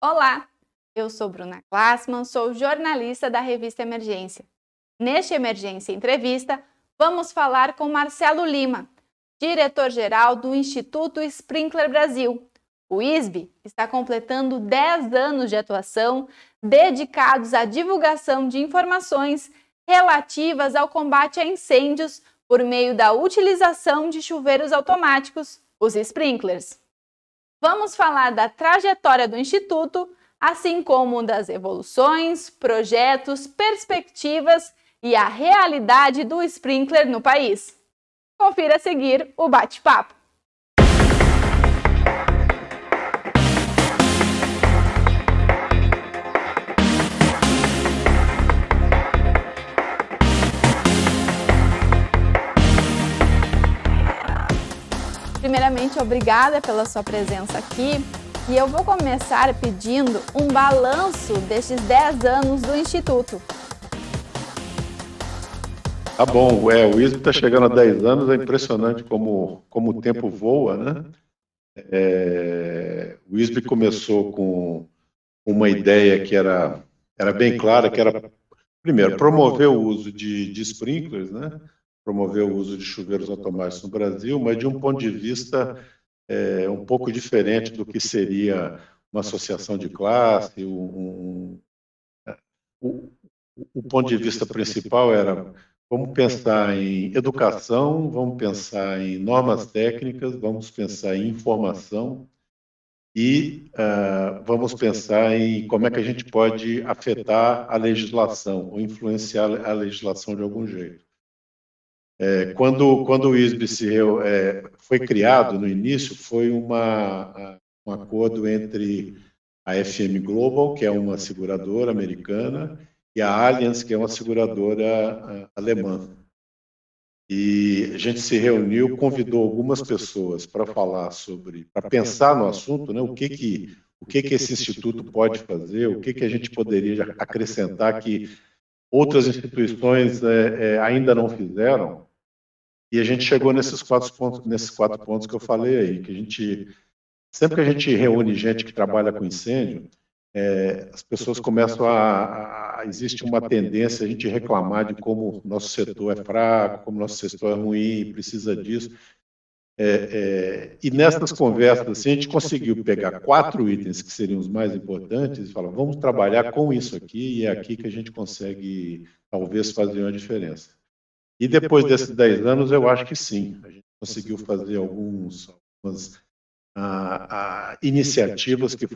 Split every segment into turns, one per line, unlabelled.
Olá, eu sou Bruna Glassman, sou jornalista da revista Emergência. Neste Emergência Entrevista, vamos falar com Marcelo Lima, diretor-geral do Instituto Sprinkler Brasil. O ISB está completando 10 anos de atuação dedicados à divulgação de informações relativas ao combate a incêndios por meio da utilização de chuveiros automáticos, os sprinklers. Vamos falar da trajetória do Instituto, assim como das evoluções, projetos, perspectivas e a realidade do sprinkler no país. Confira a seguir o bate-papo. Primeiramente, obrigada pela sua presença aqui e eu vou começar pedindo um balanço destes 10 anos do Instituto.
Tá bom, o ISB está chegando a 10 anos, é impressionante como o tempo voa, né? O ISB começou com uma ideia que era bem clara, que era, primeiro, promover o uso de sprinklers, né? Promover o uso de chuveiros automáticos no Brasil, mas de um ponto de vista um pouco diferente do que seria uma associação de classe. O ponto de vista principal era: vamos pensar em educação, vamos pensar em normas técnicas, vamos pensar em informação e vamos pensar em como é que a gente pode afetar a legislação ou influenciar a legislação de algum jeito. Quando o ISB foi criado no início, foi um acordo entre a FM Global, que é uma seguradora americana, e a Allianz, que é uma seguradora alemã. E a gente se reuniu, convidou algumas pessoas para pensar no assunto, né? O que esse instituto pode fazer, o que a gente poderia acrescentar que outras instituições ainda não fizeram. E a gente chegou nesses quatro pontos que eu falei aí, que sempre que a gente reúne gente que trabalha com incêndio, as pessoas começam existe uma tendência a gente reclamar de como nosso setor é fraco, como nosso setor é ruim, precisa disso. E nessas conversas, assim, a gente conseguiu pegar 4 itens que seriam os mais importantes e falar: vamos trabalhar com isso aqui, e é aqui que a gente consegue, talvez, fazer uma diferença. E depois desses 10 anos, eu acho que sim, a gente conseguiu fazer algumas iniciativas que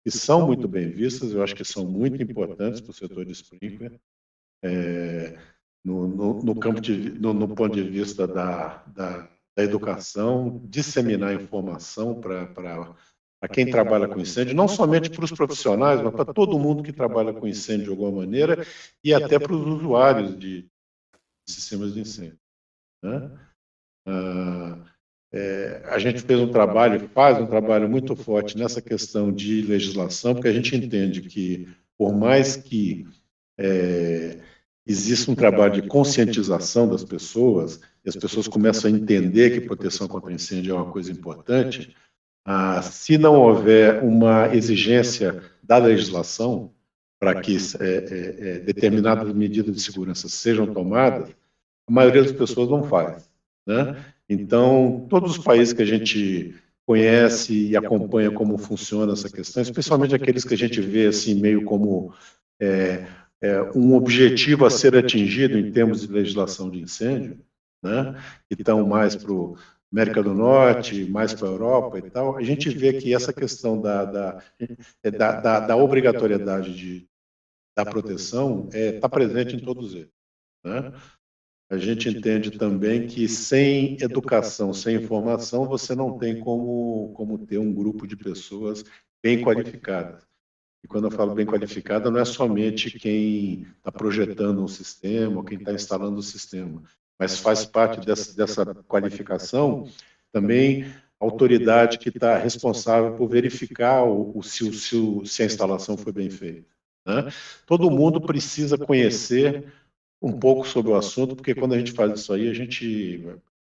são muito bem vistas, eu acho que são muito importantes para o setor de sprinkler, no ponto de vista da educação, disseminar informação para quem trabalha com incêndio, não somente para os profissionais, mas para todo mundo que trabalha com incêndio de alguma maneira, e até para os usuários de sistemas de incêndio, né? A gente faz um trabalho muito forte nessa questão de legislação, porque a gente entende que, por mais que exista um trabalho de conscientização das pessoas, e as pessoas começam a entender que proteção contra incêndio é uma coisa importante, se não houver uma exigência da legislação para que determinadas medidas de segurança sejam tomadas, a maioria das pessoas não faz, né? Então, todos os países que a gente conhece e acompanha como funciona essa questão, especialmente aqueles que a gente vê assim meio como um objetivo a ser atingido em termos de legislação de incêndio, né? Então, mais para a América do Norte, mais para a Europa e tal, a gente vê que essa questão da obrigatoriedade da proteção está presente em todos eles, né? A gente entende também que sem educação, sem informação, você não tem como ter um grupo de pessoas bem qualificadas. E quando eu falo bem qualificada, não é somente quem está projetando um sistema, ou quem está instalando o sistema, mas faz parte dessa qualificação também a autoridade que está responsável por verificar se a instalação foi bem feita, né? Todo mundo precisa conhecer um pouco sobre o assunto, porque quando a gente faz isso aí,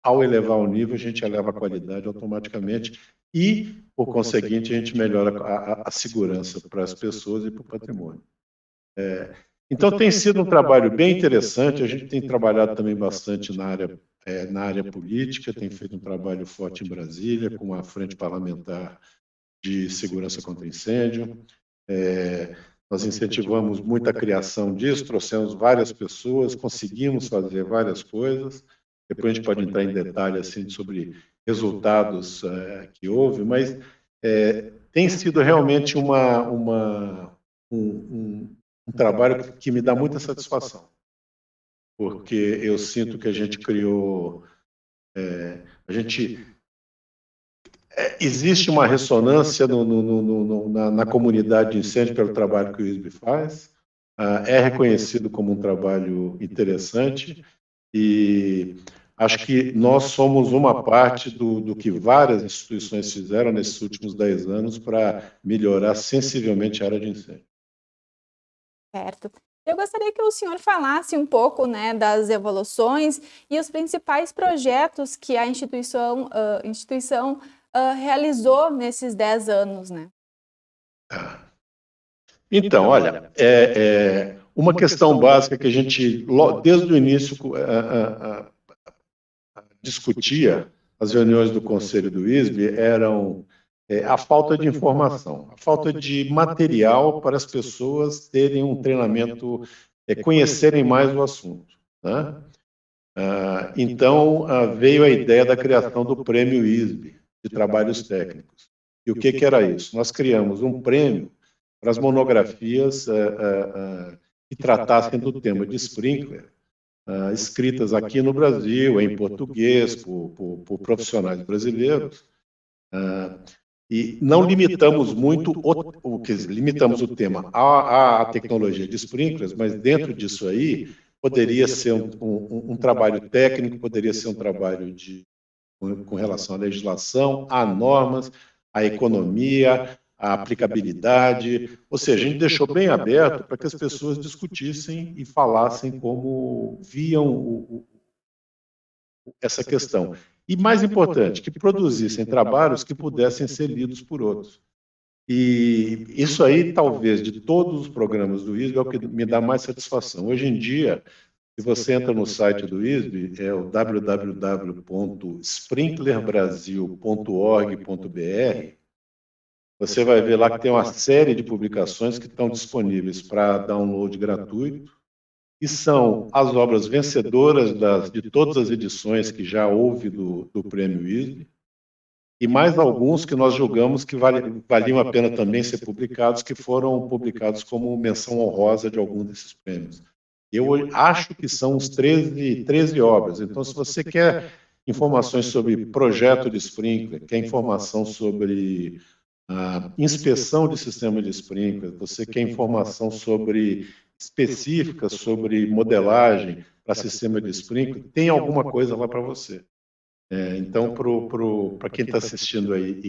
ao elevar o nível, a gente eleva a qualidade automaticamente, e, por conseguinte, a gente melhora a segurança para as pessoas e para o patrimônio. Então, tem sido um trabalho bem interessante. A gente tem trabalhado também bastante na área política, tem feito um trabalho forte em Brasília, com a Frente Parlamentar de Segurança contra Incêndio. Nós incentivamos muito a criação disso, trouxemos várias pessoas, conseguimos fazer várias coisas. Depois a gente pode entrar em detalhe assim, sobre resultados que houve, mas tem sido realmente um trabalho que me dá muita satisfação, porque eu sinto que a gente criou, existe uma ressonância na comunidade de incêndio pelo trabalho que o ISB faz, é reconhecido como um trabalho interessante e acho que nós somos uma parte do que várias instituições fizeram nesses últimos 10 anos para melhorar sensivelmente a área de incêndio.
Certo. Eu gostaria que o senhor falasse um pouco, né, das evoluções e os principais projetos que a instituição realizou nesses 10 anos, né?
Então, olha, uma questão básica que a gente, desde o início, discutia, as reuniões do Conselho do ISB, eram a falta de informação, a falta de material para as pessoas terem um treinamento, conhecerem mais o assunto, né? Então, veio a ideia da criação do Prêmio ISB, de Trabalhos Técnicos. E o que era isso? Nós criamos um prêmio para as monografias que tratassem do tema de sprinkler, escritas aqui no Brasil, em português, por profissionais brasileiros, e não limitamos muito, limitamos o tema à tecnologia de sprinklers, mas dentro disso aí, poderia ser um trabalho técnico, poderia ser um trabalho com relação à legislação, a normas, à economia, à aplicabilidade, ou seja, a gente deixou bem aberto para que as pessoas discutissem e falassem como viam essa questão. E mais importante, que produzissem trabalhos que pudessem ser lidos por outros. E isso aí, talvez, de todos os programas do ISB, é o que me dá mais satisfação. Hoje em dia, se você entra no site do ISB, é o www.sprinklerbrasil.org.br, você vai ver lá que tem uma série de publicações que estão disponíveis para download gratuito, e são as obras vencedoras de todas as edições que já houve do Prêmio ISB, e mais alguns que nós julgamos que valiam a pena também ser publicados, que foram publicados como menção honrosa de algum desses prêmios. Eu acho que são uns 13 obras. Então, se você quer informações sobre projeto de sprinkler, quer informação sobre inspeção de sistema de sprinkler, você quer informação específica sobre modelagem para sistema de sprinkler, tem alguma coisa lá para você. Então, para quem está assistindo aí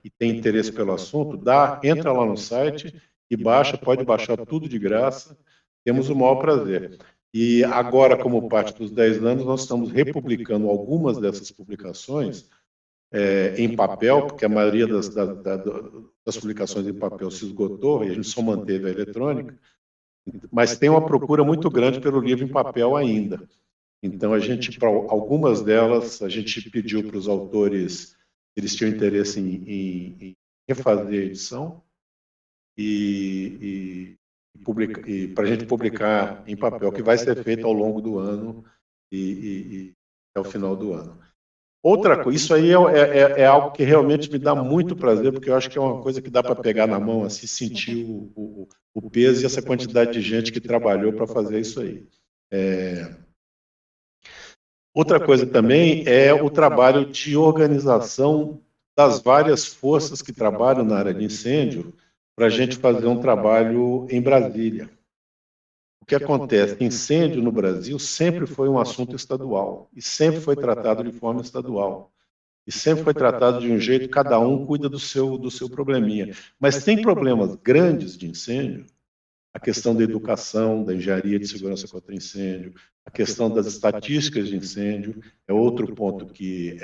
e tem interesse pelo assunto, entra lá no site e pode baixar tudo de graça, temos o maior prazer. E agora, como parte dos 10 anos, nós estamos republicando algumas dessas publicações em papel, porque a maioria das publicações em papel se esgotou e a gente só manteve a eletrônica, mas tem uma procura muito grande pelo livro em papel ainda. Então, para algumas delas, a gente pediu para os autores, eles tinham interesse em refazer a edição e para a gente publicar em papel, que vai ser feito ao longo do ano e até o final do ano. Outra coisa, isso aí é algo que realmente me dá muito prazer, porque eu acho que é uma coisa que dá para pegar na mão, assim, sentir o peso e essa quantidade de gente que trabalhou para fazer isso aí. Outra coisa também é o trabalho de organização das várias forças que trabalham na área de incêndio para a gente fazer um trabalho em Brasília. O que acontece? Incêndio no Brasil sempre foi um assunto estadual e sempre foi tratado de forma estadual. E sempre foi tratado de um jeito, cada um cuida do seu probleminha. Mas tem problemas grandes de incêndio, a questão da educação, da engenharia de segurança contra incêndio, a questão das estatísticas de incêndio é outro ponto que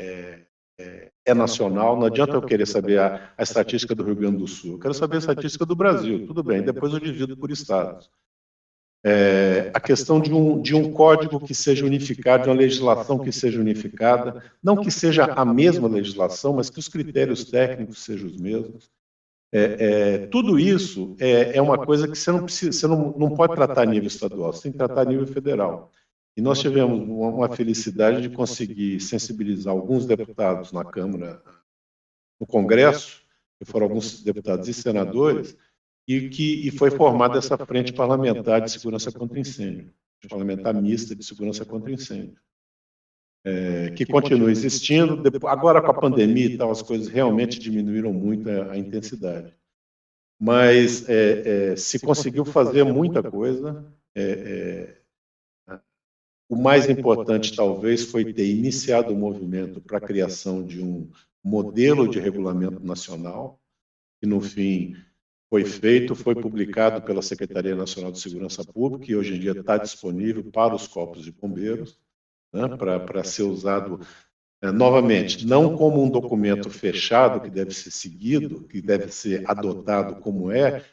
é nacional, não adianta eu querer saber a estatística do Rio Grande do Sul, eu quero saber a estatística do Brasil, tudo bem, depois eu divido por estados. A questão de um código que seja unificado, de uma legislação que seja unificada, não que seja a mesma legislação, mas que os critérios técnicos sejam os mesmos. Tudo isso é uma coisa que você não pode tratar a nível estadual, você tem que tratar a nível federal. E nós tivemos uma felicidade de conseguir sensibilizar alguns deputados na Câmara, no Congresso, que foram alguns deputados e senadores, e foi formada essa frente parlamentar de segurança contra incêndio, parlamentar mista de segurança contra incêndio, que continua existindo. Agora, com a pandemia e tal, as coisas realmente diminuíram muito a intensidade. Mas se conseguiu fazer muita coisa. O mais importante, talvez, foi ter iniciado o movimento para a criação de um modelo de regulamento nacional, que, no fim, foi feito, foi publicado pela Secretaria Nacional de Segurança Pública, e hoje em dia está disponível para os corpos de bombeiros, né, para ser usado novamente, não como um documento fechado que deve ser seguido, que deve ser adotado como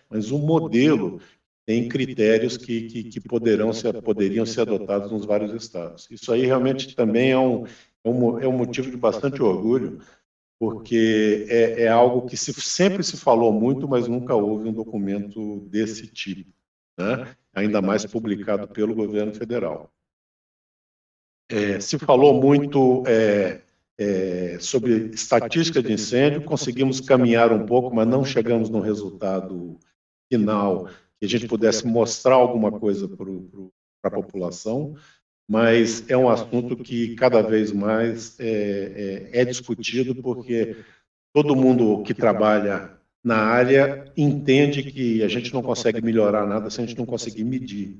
mas um modelo tem critérios que poderiam ser adotados nos vários estados. Isso aí realmente também é um motivo de bastante orgulho, porque é algo que sempre se falou muito, mas nunca houve um documento desse tipo, né? Ainda mais publicado pelo governo federal. Se falou muito sobre estatística de incêndio, conseguimos caminhar um pouco, mas não chegamos no resultado final que a gente pudesse mostrar alguma coisa para a população, mas é um assunto que cada vez mais é discutido, porque todo mundo que trabalha na área entende que a gente não consegue melhorar nada se a gente não conseguir medir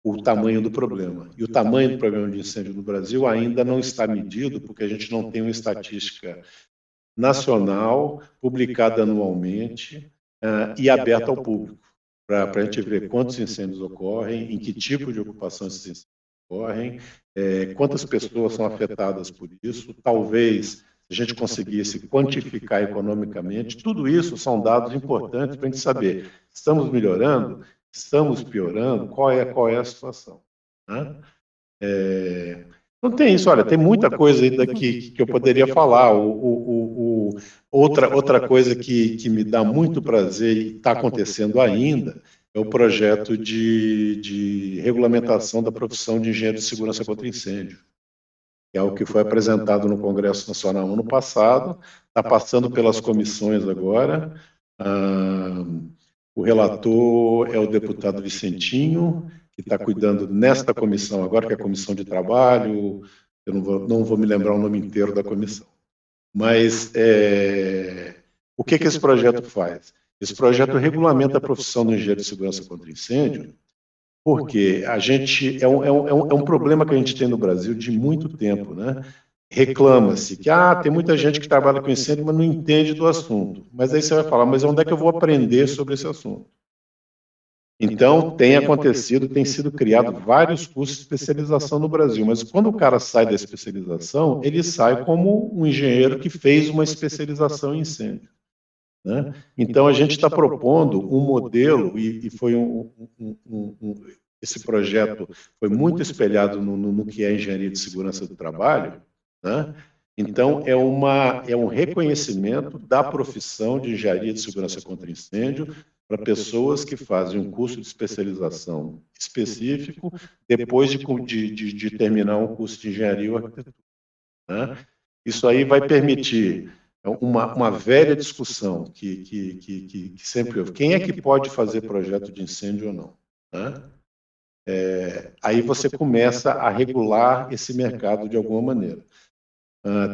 o tamanho do problema. E o tamanho do problema de incêndio no Brasil ainda não está medido, porque a gente não tem uma estatística nacional publicada anualmente e aberta ao público, para a gente ver quantos incêndios ocorrem, em que tipo de ocupação esses incêndios ocorrem, quantas pessoas são afetadas por isso. Talvez, se a gente conseguisse quantificar economicamente, tudo isso são dados importantes para a gente saber: estamos melhorando, estamos piorando, qual é a situação, né? Não tem isso, olha, tem muita coisa aí daqui que eu poderia falar. Outra coisa que me dá muito prazer e está acontecendo ainda é o projeto de regulamentação da profissão de engenheiro de segurança contra incêndio, que é o que foi apresentado no Congresso Nacional ano passado, está passando pelas comissões agora. O relator é o deputado Vicentinho, que está cuidando nesta comissão agora, que é a Comissão de Trabalho. Eu não vou me lembrar o nome inteiro da comissão. Mas o que esse projeto faz? Esse projeto regulamenta a profissão do engenheiro de segurança contra incêndio, porque a gente é um problema que a gente tem no Brasil de muito tempo, né? Reclama-se que tem muita gente que trabalha com incêndio, mas não entende do assunto. Mas aí você vai falar, mas onde é que eu vou aprender sobre esse assunto? Então, tem sido criado vários cursos de especialização no Brasil, mas quando o cara sai da especialização, ele sai como um engenheiro que fez uma especialização em incêndio, né? Então, a gente está propondo um modelo, e foi esse projeto foi muito espelhado no que é a engenharia de segurança do trabalho, né? Então, é um reconhecimento da profissão de engenharia de segurança contra incêndio para pessoas que fazem um curso de especialização específico depois de terminar um curso de engenharia ou arquitetura, né? Isso aí vai permitir uma velha discussão que sempre houve: quem é que pode fazer projeto de incêndio ou não, né? Aí você começa a regular esse mercado de alguma maneira.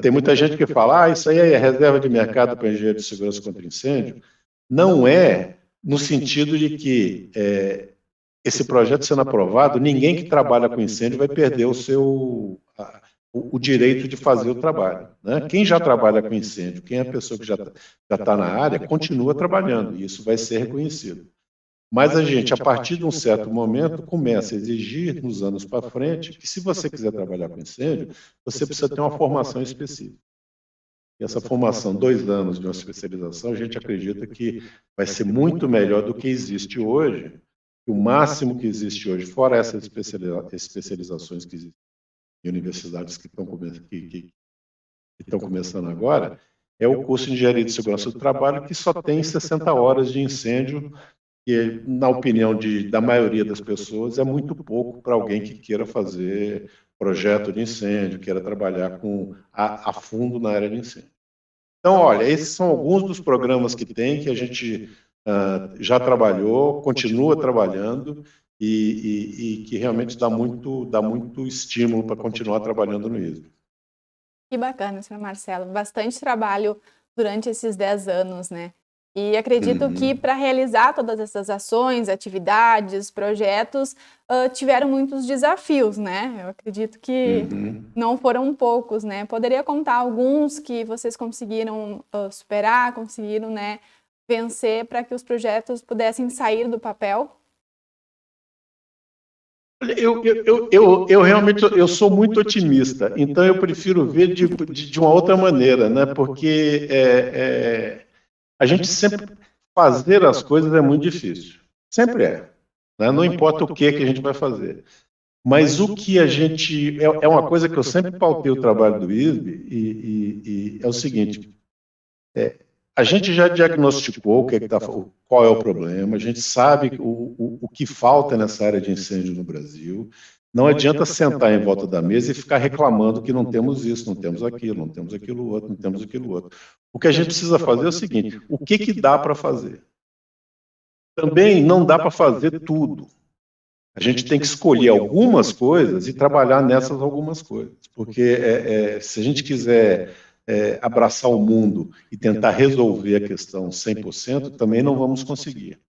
Tem muita gente que fala, isso aí é reserva de mercado para engenheiro de segurança contra incêndio. Não é, no sentido de que esse projeto sendo aprovado, ninguém que trabalha com incêndio vai perder o direito de fazer o trabalho, né? Quem já trabalha com incêndio, quem é a pessoa que já está na área, continua trabalhando, e isso vai ser reconhecido. Mas a gente, a partir de um certo momento, começa a exigir, nos anos para frente, que se você quiser trabalhar com incêndio, você precisa ter uma formação específica. E essa formação, 2 anos de uma especialização, a gente acredita que vai ser muito melhor do que existe hoje. O máximo que existe hoje, fora essas especializações que existem em universidades que estão começando agora, é o curso de Engenharia de Segurança do Trabalho, que só tem 60 horas de incêndio, que, na opinião da maioria das pessoas, é muito pouco para alguém que queira fazer projeto de incêndio, queira trabalhar a fundo na área de incêndio. Então, olha, esses são alguns dos programas que tem, que a gente já trabalhou, continua trabalhando, e que realmente dá muito estímulo para continuar trabalhando no ISB.
Que bacana, senhor Marcelo. Bastante trabalho durante esses 10 anos, né? E acredito que para realizar todas essas ações, atividades, projetos, tiveram muitos desafios, né? Eu acredito que não foram poucos, né? Poderia contar alguns que vocês conseguiram superar, conseguiram, né, vencer para que os projetos pudessem sair do papel?
Eu realmente sou muito otimista, então eu prefiro ver de uma outra maneira, né? Porque a gente sempre fazer as coisas é muito difícil, sempre é, né? Não importa o que a gente vai fazer, mas o que a gente é uma coisa que eu sempre pautei o trabalho do ISB, e é o seguinte: a gente já diagnosticou qual é o problema, a gente sabe o que falta nessa área de incêndio no Brasil. Não adianta sentar em volta da mesa e ficar reclamando que não temos isso, não temos aquilo, não temos aquilo outro, não temos aquilo outro. O que a gente precisa fazer é o seguinte: o que dá para fazer? Também não dá para fazer tudo. A gente tem que escolher algumas coisas e trabalhar nessas algumas coisas, porque se a gente quiser abraçar o mundo e tentar resolver a questão 100%, também não vamos conseguir.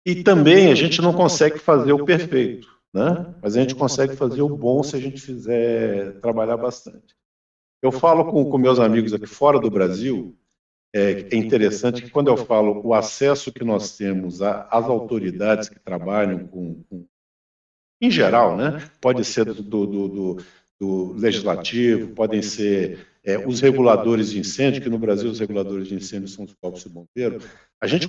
E também a gente não consegue fazer o perfeito, né? Mas a gente consegue fazer o bom se a gente fizer trabalhar bastante. Eu falo com meus amigos aqui fora do Brasil, é interessante que quando eu falo o acesso que nós temos às autoridades que trabalham em geral, né? Pode ser do legislativo, podem ser os reguladores de incêndio, que no Brasil os reguladores de incêndio são os corpos de bombeiro. A gente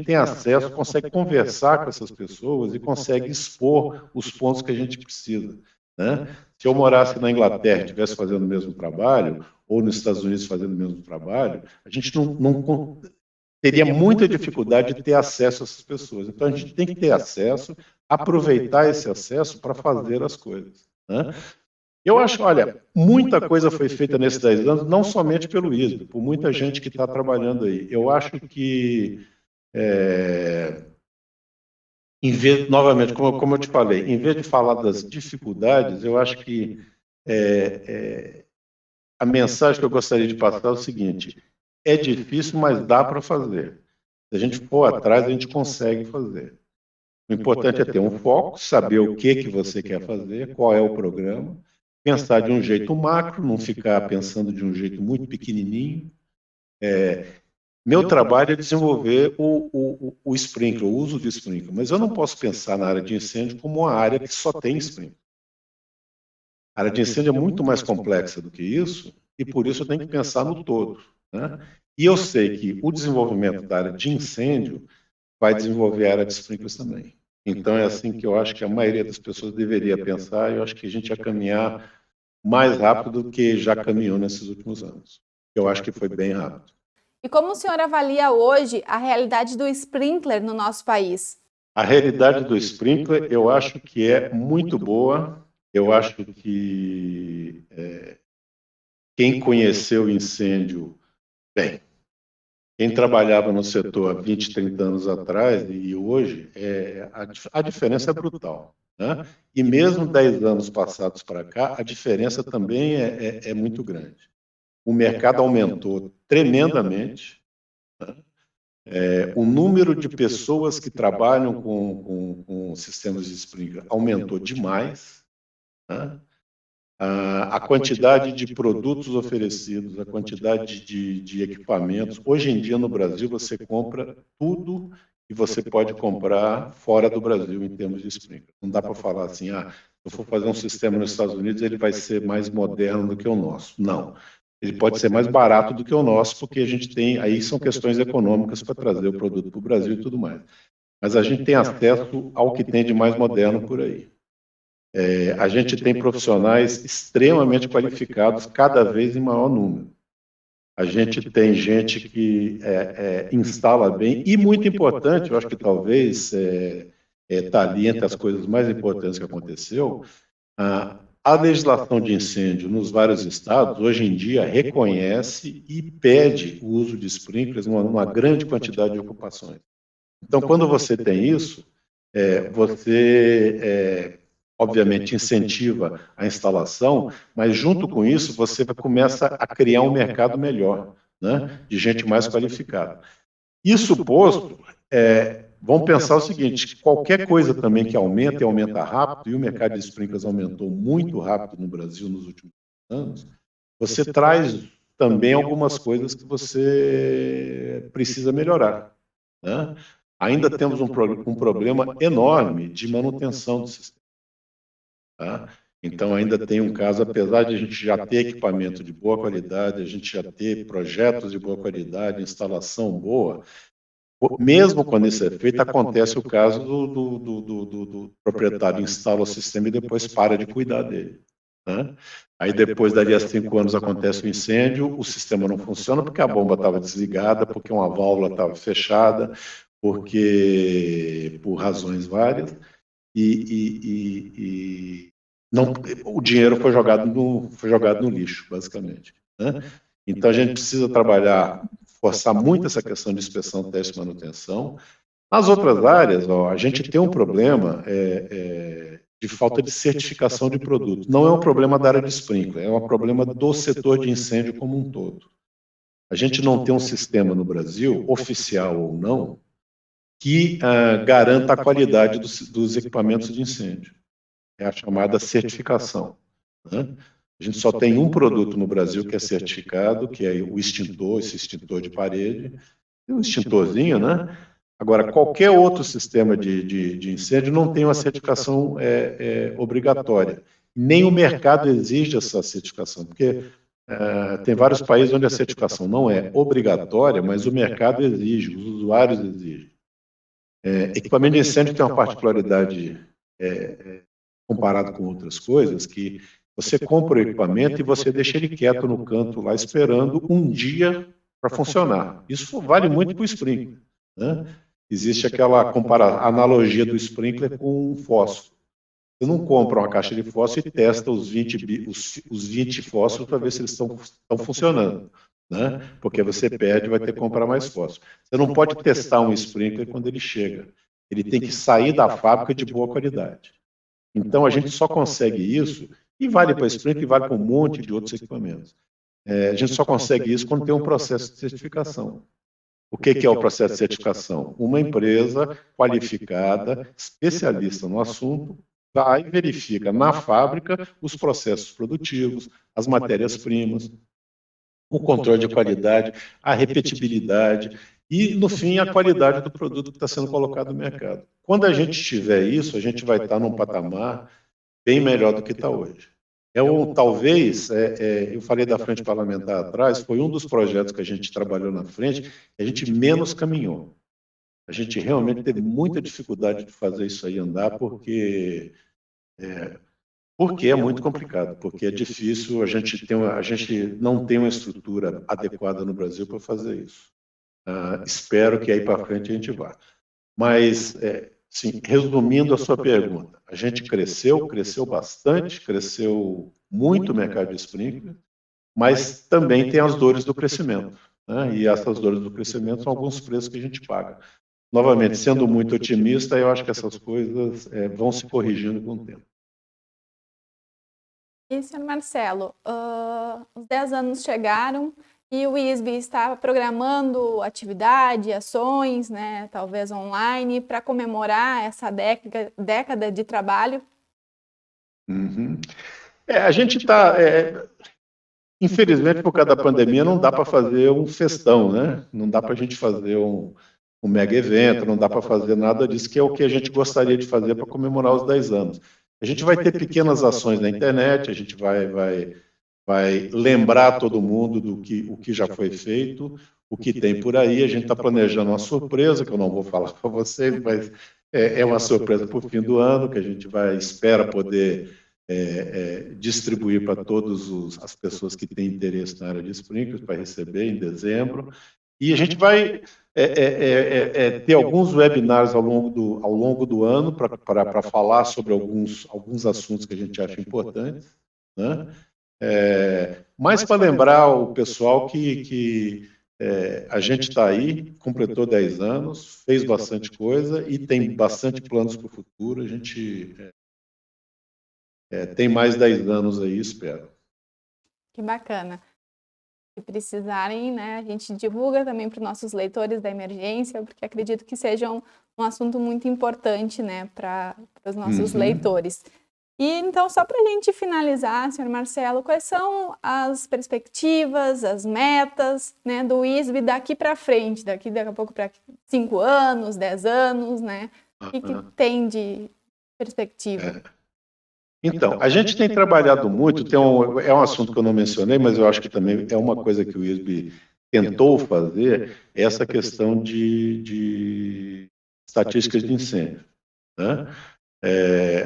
tem acesso, consegue conversar com essas pessoas e consegue expor os pontos que a gente precisa, né? Se eu morasse na Inglaterra e estivesse fazendo o mesmo trabalho, ou nos Estados Unidos fazendo o mesmo trabalho, a gente não teria muita dificuldade de ter acesso a essas pessoas. Então, a gente tem que ter acesso, aproveitar esse acesso para fazer as coisas, né? Eu acho, olha, muita coisa foi feita nesses 10 anos, não somente pelo ISB, por muita gente que está trabalhando aí. Eu acho que, novamente, como eu te falei, em vez de falar das dificuldades, eu acho que a mensagem que eu gostaria de passar é o seguinte: é difícil, mas dá para fazer. Se a gente for atrás, a gente consegue fazer. O importante é ter um foco, saber o que você quer fazer, qual é o programa, pensar de um jeito macro, não ficar pensando de um jeito muito pequenininho. Meu trabalho é desenvolver o sprinkler, o uso de sprinkler, mas eu não posso pensar na área de incêndio como uma área que só tem sprinkler. A área de incêndio é muito mais complexa do que isso, e por isso eu tenho que pensar no todo, né? E eu sei que o desenvolvimento da área de incêndio vai desenvolver a área de sprinklers também. Então é assim que eu acho que a maioria das pessoas deveria pensar, e eu acho que a gente ia caminhar mais rápido do que já caminhou nesses últimos anos. Eu acho que foi bem rápido.
E como o senhor avalia hoje a realidade do sprinkler no nosso país?
A realidade do sprinkler, eu acho que é muito boa. Eu acho que quem conheceu o incêndio, bem, quem trabalhava no setor há 20, 30 anos atrás e hoje, a diferença é brutal, né? E mesmo 10 anos passados para cá, a diferença também é muito grande. O mercado aumentou tremendamente, né? O número de pessoas que trabalham com sistemas de sprinkler aumentou demais, né? A quantidade de produtos oferecidos, a quantidade de equipamentos. Hoje em dia, no Brasil, você compra tudo que você pode comprar fora do Brasil em termos de sprinkler. Não dá para falar assim, se eu for fazer um sistema nos Estados Unidos, ele vai ser mais moderno do que o nosso. Não. ele pode ser mais barato do que o nosso, porque a gente tem, aí são questões econômicas para trazer o produto para o Brasil e tudo mais. Mas a gente tem acesso ao que tem de mais moderno por aí. A gente tem profissionais extremamente qualificados, cada vez em maior número. A gente tem gente que instala bem, e muito importante, eu acho que talvez está ali entre as coisas mais importantes que aconteceu, a legislação de incêndio nos vários estados, hoje em dia, reconhece e pede o uso de sprinklers numa grande quantidade de ocupações. Então, quando você tem isso, você, obviamente, incentiva a instalação, mas, junto com isso, você começa a criar um mercado melhor, né, de gente mais qualificada. Isso posto, vamos pensar o seguinte, qualquer coisa também que aumenta e aumenta rápido, e o mercado de sprinklers aumentou muito rápido no Brasil nos últimos anos, você traz também algumas coisas que você precisa melhorar, né? Ainda temos um problema enorme de manutenção do sistema. Tá? Então, ainda tem um caso, apesar de a gente já ter equipamento de boa qualidade, a gente já ter projetos de boa qualidade, instalação boa, mesmo quando isso é feito, acontece o caso do proprietário instala o sistema e depois para de cuidar dele, né? Aí depois, dali a 5 anos, acontece o incêndio, o sistema não funciona porque a bomba estava desligada, porque uma válvula estava fechada, porque por razões várias, não, o dinheiro foi jogado no lixo, basicamente, né? Então a gente precisa trabalhar, forçar muito essa questão de inspeção, teste e manutenção. Nas outras áreas, a gente tem um problema de falta de certificação de produto. Não é um problema da área de sprinkler, é um problema do setor de incêndio como um todo. A gente não tem um sistema no Brasil, oficial ou não, que garanta a qualidade dos equipamentos de incêndio. É a chamada certificação, né? A gente só tem um produto no Brasil que é certificado, que é o extintor, esse extintor de parede, e um extintorzinho, né? Agora, qualquer outro sistema de incêndio não tem uma certificação obrigatória. Nem o mercado exige essa certificação, porque tem vários países onde a certificação não é obrigatória, mas o mercado exige, os usuários exigem. Equipamento de incêndio tem uma particularidade comparado com outras coisas, que você compra o equipamento e você deixa ele quieto no canto lá, esperando um dia para funcionar. Isso vale muito para o sprinkler, né? Existe aquela analogia do sprinkler com um fósforo. Você não compra uma caixa de fósforo e testa os 20 fósforos para ver se eles estão funcionando, né? Porque você perde e vai ter que comprar mais fósforo. Você não pode testar um sprinkler quando ele chega. Ele tem que sair da fábrica de boa qualidade. Então, a gente só consegue isso, e vale para sprinkler e vale para um monte de outros equipamentos. A gente só consegue isso quando tem um processo de certificação. O que é o processo de certificação? Uma empresa qualificada, especialista no assunto, vai e verifica na fábrica os processos produtivos, as matérias-primas, o controle de qualidade, a repetibilidade e, no fim, a qualidade do produto que está sendo colocado no mercado. Quando a gente tiver isso, a gente vai estar num patamar bem melhor do que está hoje. Talvez, eu falei da frente parlamentar atrás, foi um dos projetos que a gente trabalhou na frente, que a gente menos caminhou. A gente realmente teve muita dificuldade de fazer isso aí andar, porque é muito complicado, porque é difícil, a gente não tem uma estrutura adequada no Brasil para fazer isso. Espero que aí para frente a gente vá. Mas, sim, resumindo a sua pergunta, a gente cresceu bastante, cresceu muito o mercado de sprinkler, mas também tem as dores do crescimento, né? E essas dores do crescimento são alguns preços que a gente paga. Novamente, sendo muito otimista, eu acho que essas coisas vão se corrigindo com o tempo.
E, senhor Marcelo, os 10 anos chegaram e o ISB está programando atividade, ações, né, talvez online, para comemorar essa década de trabalho?
Uhum. A gente está... infelizmente, por causa da pandemia, não dá para fazer um festão, né? Não dá para a gente fazer um mega evento, não dá para fazer nada disso, que é o que a gente gostaria de fazer para comemorar os 10 anos. A gente vai ter pequenas ações na internet, a gente vai vai lembrar todo mundo o que já foi feito, o que tem por aí. A gente está planejando uma surpresa, que eu não vou falar para vocês, mas é uma surpresa para o fim do ano, que a gente espera poder distribuir para todas as pessoas que têm interesse na área de sprinklers, para receber em dezembro. E a gente vai ter alguns webinários ao longo do ano para falar sobre alguns assuntos que a gente acha importantes, né? Mas para lembrar o pessoal que a gente está aí, completou 10 anos, fez bastante coisa e tem bastante planos para o futuro. A gente tem mais 10 anos aí, espero.
Que bacana. Se precisarem, né, a gente divulga também para os nossos leitores da emergência, porque acredito que seja um assunto muito importante, né, para os nossos leitores. E então, só para a gente finalizar, senhor Marcelo, quais são as perspectivas, as metas, né, do ISB daqui para frente, daqui a pouco para 5 anos, 10 anos, né? O que tem de perspectiva?
Então, a gente tem trabalhado muito, é um assunto que eu não mencionei, mas eu acho que também é uma coisa que o ISB tentou fazer, essa questão de estatísticas de incêndio, né?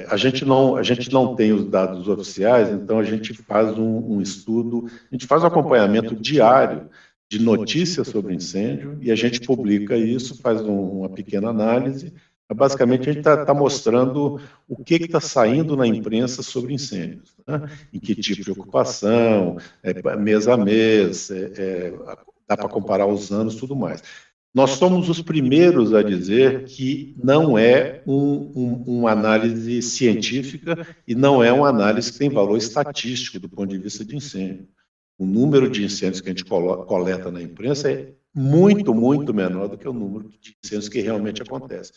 A gente não tem os dados oficiais, então a gente faz um estudo, a gente faz um acompanhamento diário de notícias sobre incêndio e a gente publica isso, faz uma pequena análise. Basicamente, a gente está mostrando o que está saindo na imprensa sobre incêndios, né? Em que tipo de ocupação, mês a mês, dá para comparar os anos, tudo mais. Nós somos os primeiros a dizer que não é uma análise científica e não é uma análise que tem valor estatístico do ponto de vista de incêndio. O número de incêndios que a gente coleta na imprensa é muito, muito menor do que o número de incêndios que realmente acontecem.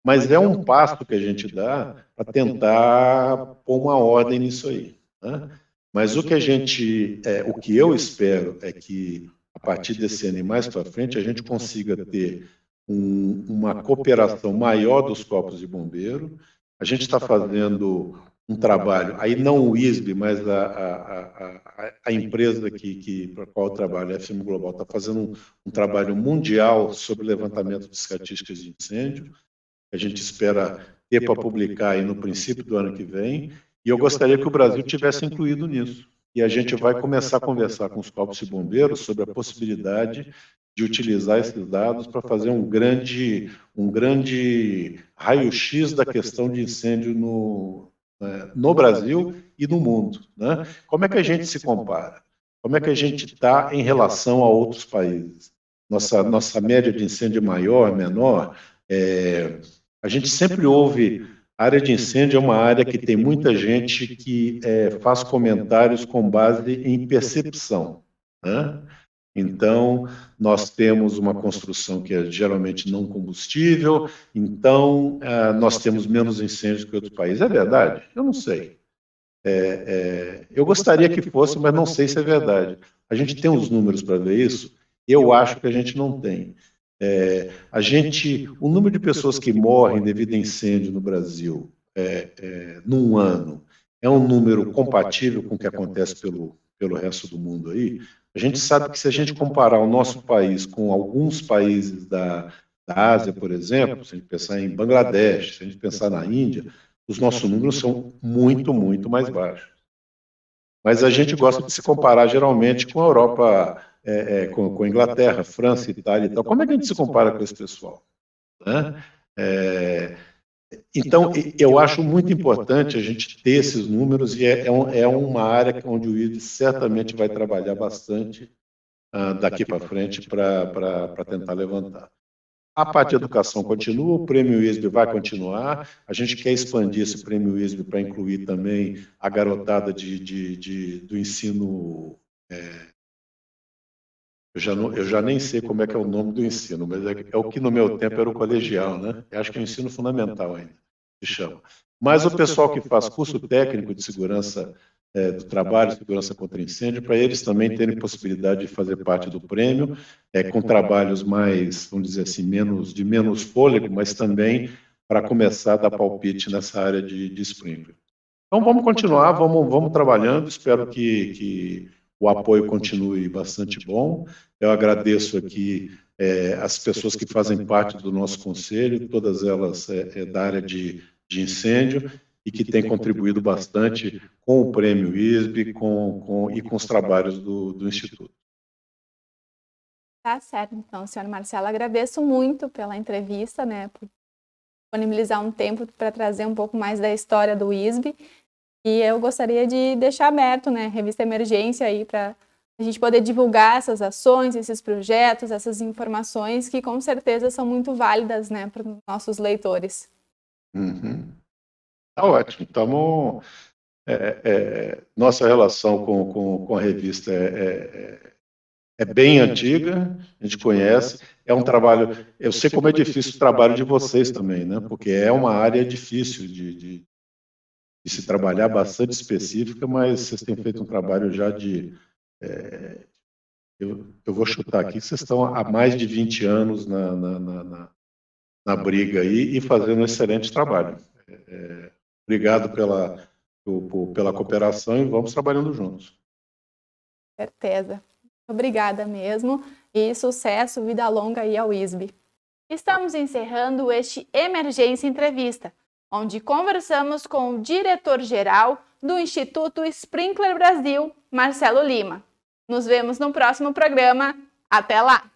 Mas é um passo que a gente dá para tentar pôr uma ordem nisso aí, né? Mas o que eu espero é que a partir desse ano e mais para frente a gente consiga ter uma cooperação maior dos corpos de bombeiro. A gente está fazendo um trabalho, aí não o ISB, mas a empresa para a qual eu trabalho, a FM Global, está fazendo um trabalho mundial sobre levantamento de estatísticas de incêndio. A gente espera ter para publicar aí no princípio do ano que vem, e eu gostaria que o Brasil tivesse incluído nisso. E a gente vai começar a conversar com os corpos de bombeiros sobre a possibilidade de utilizar esses dados para fazer um grande raio-x da questão de incêndio no Brasil e no mundo, né? Como é que a gente se compara? Como é que a gente está em relação a outros países? Nossa média de incêndio é maior, menor? A gente sempre ouve, a área de incêndio é uma área que tem muita gente que faz comentários com base em percepção, né? Então, nós temos uma construção que é geralmente não combustível, então nós temos menos incêndios que outros países. É verdade? Eu não sei. Eu gostaria que fosse, mas não sei se é verdade. A gente tem os números para ver isso? Eu acho que a gente não tem. O número de pessoas que morrem devido a incêndio no Brasil num ano é um número compatível com o que acontece pelo resto do mundo aí. A gente sabe que se a gente comparar o nosso país com alguns países da Ásia, por exemplo, se a gente pensar em Bangladesh, se a gente pensar na Índia, os nossos números são muito, muito mais baixos. Mas a gente gosta de se comparar geralmente com a Europa, com a Inglaterra, França, Itália e tal. Como é que a gente se compara com esse pessoal, né? Então, eu acho muito importante a gente ter esses números e é uma área onde o ISB certamente vai trabalhar bastante daqui para frente para tentar levantar. A parte de educação continua, o Prêmio ISB vai continuar, a gente quer expandir esse Prêmio ISB para incluir também a garotada do ensino... Eu já nem sei como é que é o nome do ensino, mas é o que no meu tempo era o colegial, né? Eu acho que é o ensino fundamental ainda, se chama. Mas o pessoal que faz curso técnico de segurança do trabalho, segurança contra incêndio, para eles também terem possibilidade de fazer parte do prêmio, com trabalhos mais, vamos dizer assim, de menos fôlego, mas também para começar a dar palpite nessa área de sprinkler. Então, vamos continuar, vamos trabalhando. Espero que o apoio continue bastante bom. Eu agradeço aqui as pessoas que fazem parte do nosso conselho, todas elas da área de incêndio, e que têm contribuído bastante com o Prêmio ISB e com os trabalhos do Instituto.
Tá certo. Então, senhor Marcelo, agradeço muito pela entrevista, né, por disponibilizar um tempo para trazer um pouco mais da história do ISB. E eu gostaria de deixar aberto, né, Revista Emergência aí para a gente poder divulgar essas ações, esses projetos, essas informações que com certeza são muito válidas, né, para os nossos leitores.
Tá ótimo. Então, nossa relação com a revista é bem antiga, a gente conhece. É um trabalho. Eu sei como é difícil o trabalho de vocês também, né? Porque é uma área difícil de se trabalhar, bastante específica, mas vocês têm feito um trabalho já de. Eu vou chutar aqui, vocês estão há mais de 20 anos na briga aí e fazendo um excelente trabalho. Obrigado pela cooperação e vamos trabalhando juntos.
Certeza. Obrigada mesmo e sucesso, vida longa aí ao ISB. Estamos encerrando este Emergência Entrevista, onde conversamos com o diretor-geral do Instituto Sprinkler Brasil, Marcelo Lima. Nos vemos no próximo programa. Até lá!